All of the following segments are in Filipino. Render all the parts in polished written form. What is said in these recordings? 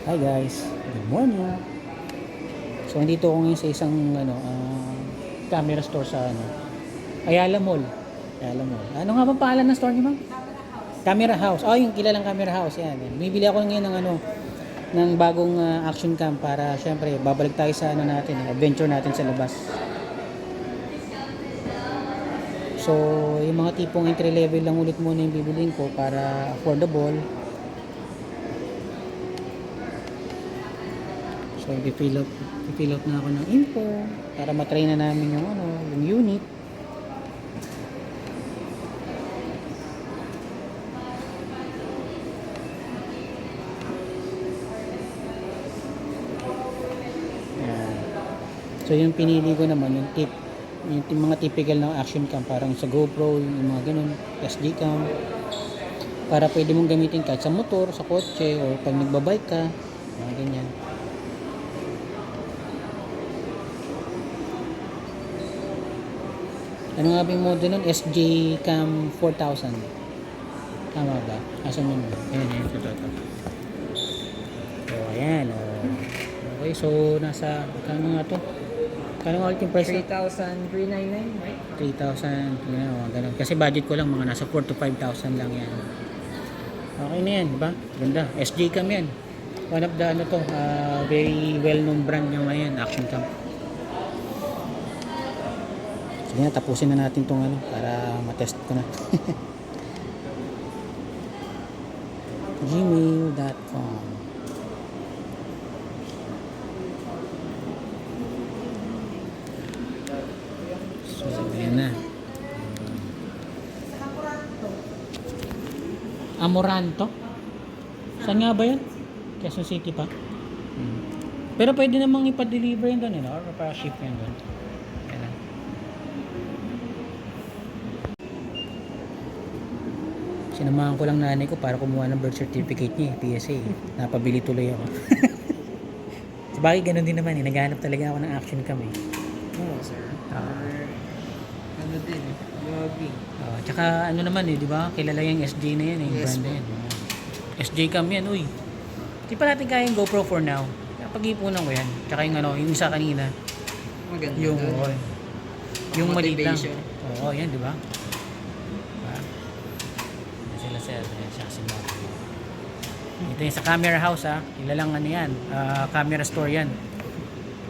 Hi guys, good morning. So nandito ako ngayon sa isang camera store sa Ayala Mall. Ayala Mall. Ano nga ba pangalan ng store niyo, ma'am? Camera House. Oh, yung kilalang Camera House yan. Bibili ako ngayon ng bagong action cam para syempre babalik tayo sa adventure natin sa labas. So, yung mga tipong entry level lang ulit muna yung bibiliin ko para affordable. So, i-fill out na ako ng info para matry na namin yung unit. Ayan. So, yung pinili ko naman, yung mga typical ng action cam, parang sa GoPro, yung mga ganun, SD cam, para pwede mong gamitin kahit sa motor, sa kotse, o pag nagbabike ka, mga ganyan. Ano nga ba yung model nun? SJ Cam 4000. Tama ba? Asan yun? Ayan. So, ayan. Okay, so nasa, kano nga to? Kano nga ulit yung price? 3,399, right? 3,000. Ganun. Kasi budget ko lang, mga nasa 4 to 5,000 lang yan. Okay na yan, diba? Ganda. SJ Cam yan. One of the, very well-known brand nyo ngayon, Action Cam. Sige na, tapusin na natin itong para matest ko na. gmail.com. So, ayan na. Amoranto? Saan nga ba yan? Quezon City pa? Pero pwede namang ipa-deliver yun doon, or pa-ship yun doon. Sinamahan ko lang nanay ko para kumuha ng birth certificate niya, PSA. Napabili tuloy ako. Sabagay, ganun din naman eh. Naghahanap talaga ako ng action cam eh. Oo, sir. Ano din eh. Yogi. Tsaka ano naman eh, di ba? Kilala yung SJ na yan eh. Yes, brand na yan. SJ cam yan, uy. Di pa natin kaya yung GoPro for now. Pag-ipunan ko yan. Tsaka yung isa kanina. Maganda Yung, doon. yung maliit lang. Motivation. Oo, yan, di ba? Sila sir, siya si Mark. Ito yung sa camera house ha. Kilalang yan. Camera store yan.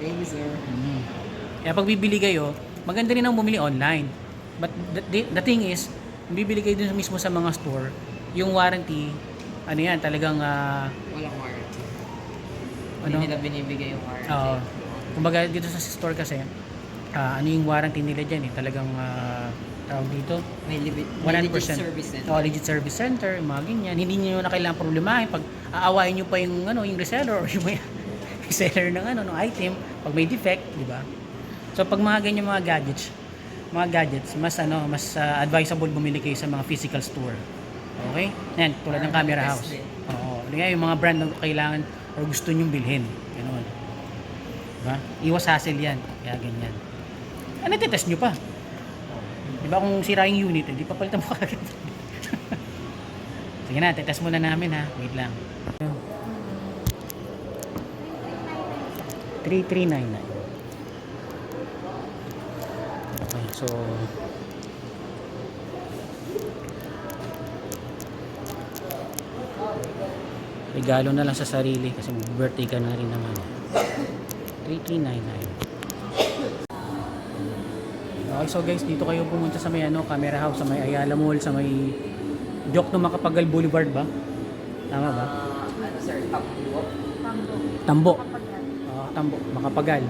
Thank you, sir. Kaya pag bibili kayo, maganda rin ang bumili online. But the thing is, kung bibili kayo dun mismo sa mga store, yung warranty, talagang Walang warranty. Hindi nila binibigay yung warranty. kumbaga dito sa store kasi, yung warranty nila dyan talagang tawag dito, May 100%. legit service center. Legit service center, mga ganyan. Hindi niyo na kailangan problemahin pag aawayin niyo pa yung yung reseller or yung reseller ng item pag may defect, di ba? So pag mga ganyan mga gadgets, mas advisable bumili kayo sa mga physical store. Okay? Yan, tulad ng Camera House. Oo. Yung mga brand na kailangan or gusto niyo bilhin. Ganun. Diba? Iwas hassle yan. Kaya ganyan. Test niyo pa. Diba kung sira yung unit, hindi pa palitan mo kagad. Sige na, test muna namin ha. Wait lang. 3399. Okay, so regalo na lang sa sarili kasi birthday ka na rin naman. 3399. Okay, so guys, dito kayo pumunta sa may Camera House, sa may Ayala Mall, sa may Jokno Macapagal Boulevard ba? Tama ba? Ano, sir? Tambo. Tambo. Tambo, Macapagal.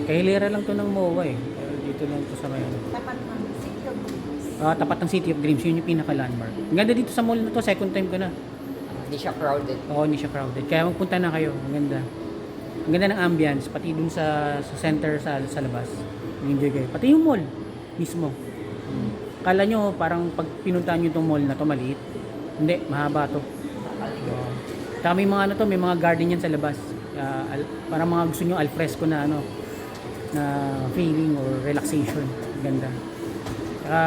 Kahilera lang to ng MOA eh. Pero dito lang to sa may Tapat ng City of Dreams. tapat ng City of Dreams, yun yung pinaka-landmark. Ang ganda dito sa mall na to, second time ko na. Hindi siya crowded. Oo, hindi siya crowded. Kaya magpunta na kayo, ang ganda. Ang ganda ng ambience, pati dun sa center sa labas. Enjoy kayo. Pati yung mall mismo. Kala nyo parang pag pinuntahan nyo itong mall na to maliit. Hindi, mahaba to. Tsaka may mga may mga garden yan sa labas. Parang mga gusto nyo alfresco na na feeling or relaxation. Ganda.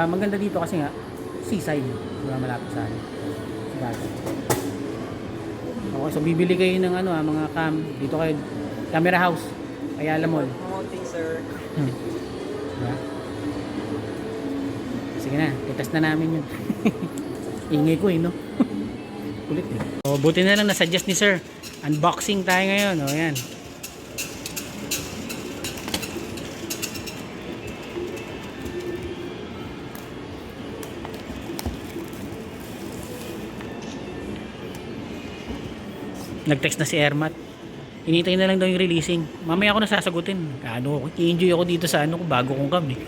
Maganda dito kasi nga seaside, diba, malapit sa dagat. Okay, so bibili kayo ng ano, mga cam. Dito kayo, camera house. Ayala Mall. Promoting, sir. Diba? Sige na, itas na namin yun. Ingay ko no? Kulit eh. So, buti na lang nasuggest ni sir. Unboxing tayo ngayon. O, yan. Nag-text na si Ermat. Hinintay na lang daw yung releasing. Mamaya ako nasasagutin. Ano, i-enjoy ako dito sa ano ko, bago kong cam eh.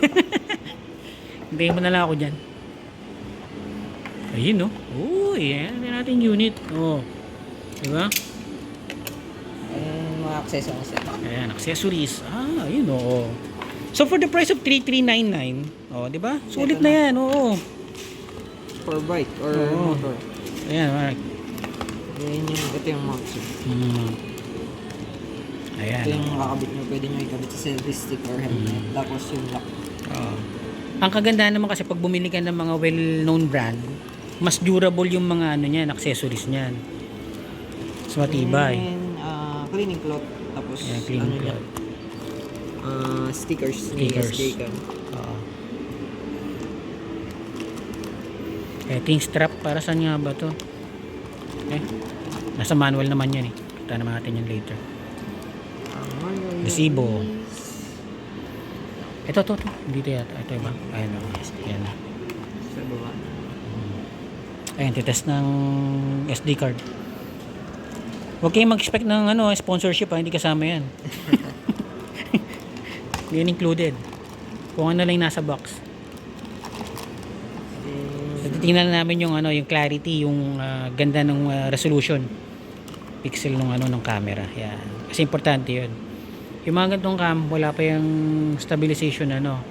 Hintayin mo na lang ako dyan. Ayun no. Oh, yan. Yan natin unit. Oh. Diba? Ayun, mga accessories, sir. Ayan, accessories. Ah, ayun oh. So for the price of 3,399, oh, di ba? Sulit na yan, oo. For bike or Oo. motor. Ayan, alright. Ito yung mount, sir. Ayan. Ito yung makakabit nyo. Pwede nyo ikabit sa selfie stick or helmet. Tapos yung lock. Oo. Ang kagandahan naman kasi pag bumili ka ng mga well-known brand, mas durable yung mga ano niyan, accessories niyan. Mas matibay. And cleaning cloth. Tapos Ayan, cleaning ano cloth. Stickers. Stickers. SD cam. Oo. Ito yung strap. Para saan nga ba to? Nasa manual naman yan eh. Kita naman natin yan later. Resibo. Ito. Dito yata. Ito ba? Ayan o. Ayan. Sa baba. Ayan, titest ng SD card. Huwag kayong mag-expect ng ano, sponsorship ha. Hindi kasama yan. Hindi yan included. Kung ano lang yung nasa box. So, titingnan namin yung ano, yung clarity, yung ganda ng resolution pixel ng ano ng camera. Yan. Kasi importante 'yun. Yung mga ganitong cam, wala pa yung stabilization ano,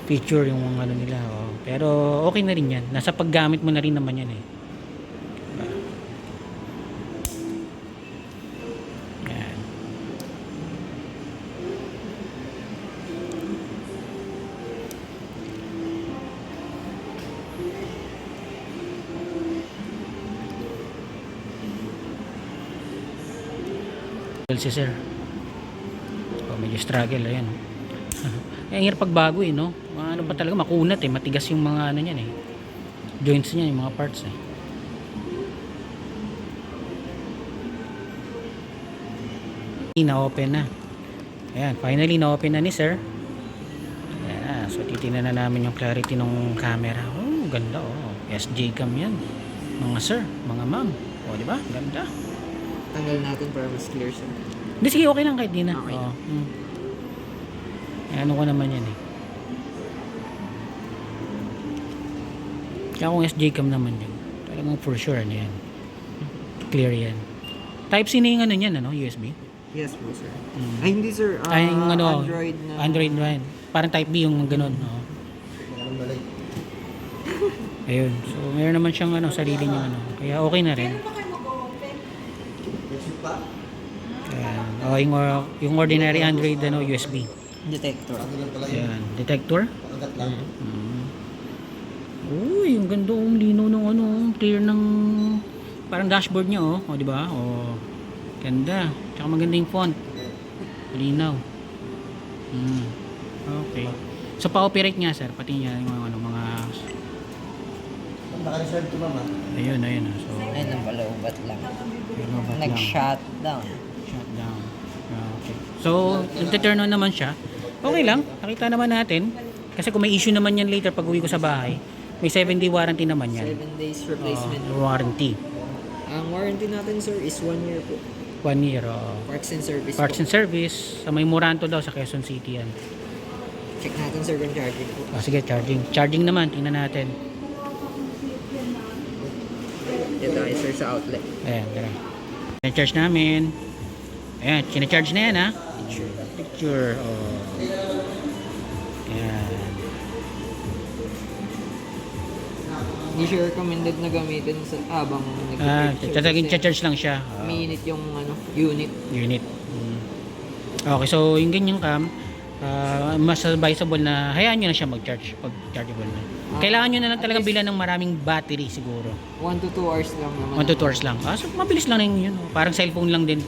feature yung ano nila, oh. Pero okay na rin 'yan. Nasa paggamit mo na rin naman 'yan eh. Yan. Si sir. Oh, medyo struggle ayan. Ang hirap pagbago eh, no? Ano pa talaga makunat eh, matigas yung mga ano niyan eh. Joints niyan, yung mga parts eh. Na-open na. Ayan, finally na-open na ni sir. Ayan, so titingnan na namin yung clarity ng camera. Oh, ganda oh. SJ cam yan. Mga sir, mga ma'am. Oh, di ba? Ganda. Tanggal natin para mas clear siya. Hindi, sige, okay lang kahit di na. Okay. Oo. Ano ko naman yan eh. Kaya kung SJ cam naman yun. Talagang for sure ano yan. Clear yan. Type-C na yung ano yan, ano? USB? Yes po, sir. Ay, hindi, sir. Ay, yung ano, Android na. Android na yan. Parang Type B yung ganun. Oo. Ayun. So, meron naman siyang ano, sarili niya ano. Kaya okay na rin. Ayan. Oh, yung ordinary Android ano, USB. Detector. Ayan. Detector? Uy, yung ganda ang lino ng ano, clear ng parang dashboard niya oh, di ba? Oh. Ganda. Tsaka maganda yung font. Linaw. Okay. So pa-operate nga sir, pati niya yung mga ano, mga naka-reserve to mama. ayun. So, Ayun, nabalaubat lang. Nag-shutdown. Nag-shutdown. Shutdown. Okay. So, nag-turn on naman siya. Okay lang. Nakita naman natin. Kasi kung may issue naman yan later pag uwi ko sa bahay, may 7-day warranty naman yan. 7 days replacement. Warranty. Ang warranty natin, sir, is 1 year po. 1 year. Parts and service Parts po. and service. Sa may Moranto daw sa Quezon City yan. Check natin, sir, kung charging po. Sige, charging. Charging naman. Tingnan natin. Ito tayo, sir, sa outlet. Ayan, tara. Charge namin. Ayan, sinacharge na yan ha. Picture. Oh. Ayan. Hindi siya recommended na gamitin sa habang nag-charge. Charge lang siya. Minute yung ano, unit. Unit. Okay, so yung ganyang cam, mas advisable na hayaan nyo na siya mag-charge pag chargeable na. Kailangan nyo na lang talagang bilan ng maraming battery siguro. 1 to 2 hours lang naman. 1 to 2 hours lang. So mabilis lang na yun. Parang cellphone lang din.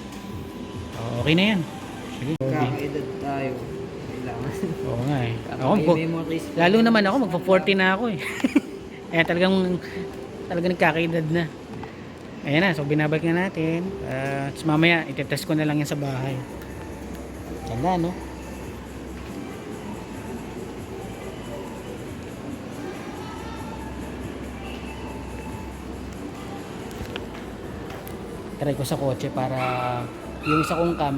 Okay na yan. Sige. Kakaedad tayo. Kailangan. Oo nga eh. Ako, Memories. lalo naman ako, magpa-40 na ako eh. Kaya talagang nagkakaedad na. Ayan na, so binabalik na natin. Tapos mamaya, itetest ko na lang yan sa bahay. Ganda, no? Try ko sa kotse para yung isa kong cam,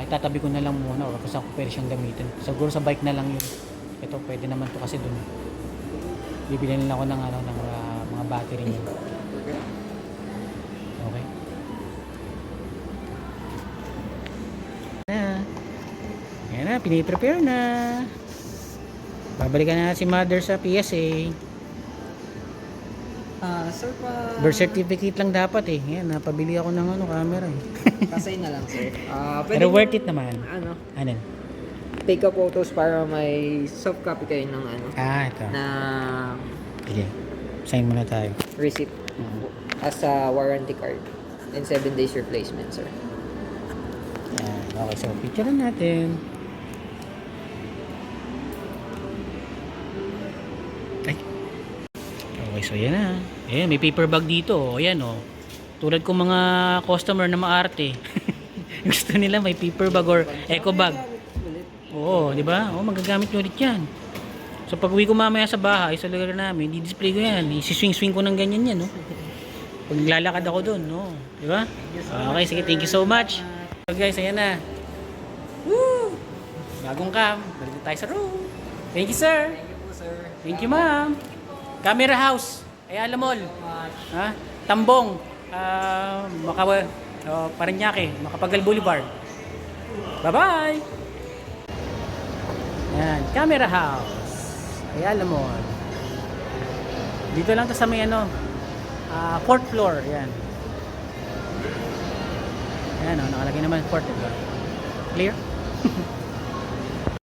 itatabi ko na lang muna o kasi ako pwede siyang gamitin. Siguro sa bike na lang yun. Ito pwede naman to kasi dun. Bibili na lang ako ng, ng mga battery niya. Okay. Ayan na, piniprepare na. Babalikan na si mother sa PSA. Sir, Birth certificate lang dapat eh. Ayan, napabili ako ng camera eh. Pasay na lang, sir. Pero worth it naman. Ano? Ano? Take a photos para may soft copy kayo ng Ito. na Sige. Sign muna tayo. receipt as a warranty card and 7 days replacement, sir. Ayan. Okay, so picture na natin. Ay. Okay, so yan na. Ayan, may paper bag dito. Ayan, oh. Tulad kong mga customer na maarte. Gusto nila may paper bag or eco bag. Oo, di ba? Oo, magagamit nyo ulit yan. So pag uwi ko mamaya sa bahay, sa lugar namin, di-display ko yan. Isiswing-swing ko ng ganyan yan, no? Pag naglalakad ako doon, no? Di ba? Okay, sige, thank you so much. So guys, ayan na. Woo! Bagong cam. Balik na tayo sa room. Thank you, sir. Thank you po, sir. Thank you, ma'am. Camera House. Ayala Mall. Ha? Tambong. Paranaque. Makapagal Boulevard. Bye-bye! Yan. Camera House. Ayala Mall. Dito lang to sa may fourth floor. Yan. Yan, nakalagay naman fourth floor. Clear?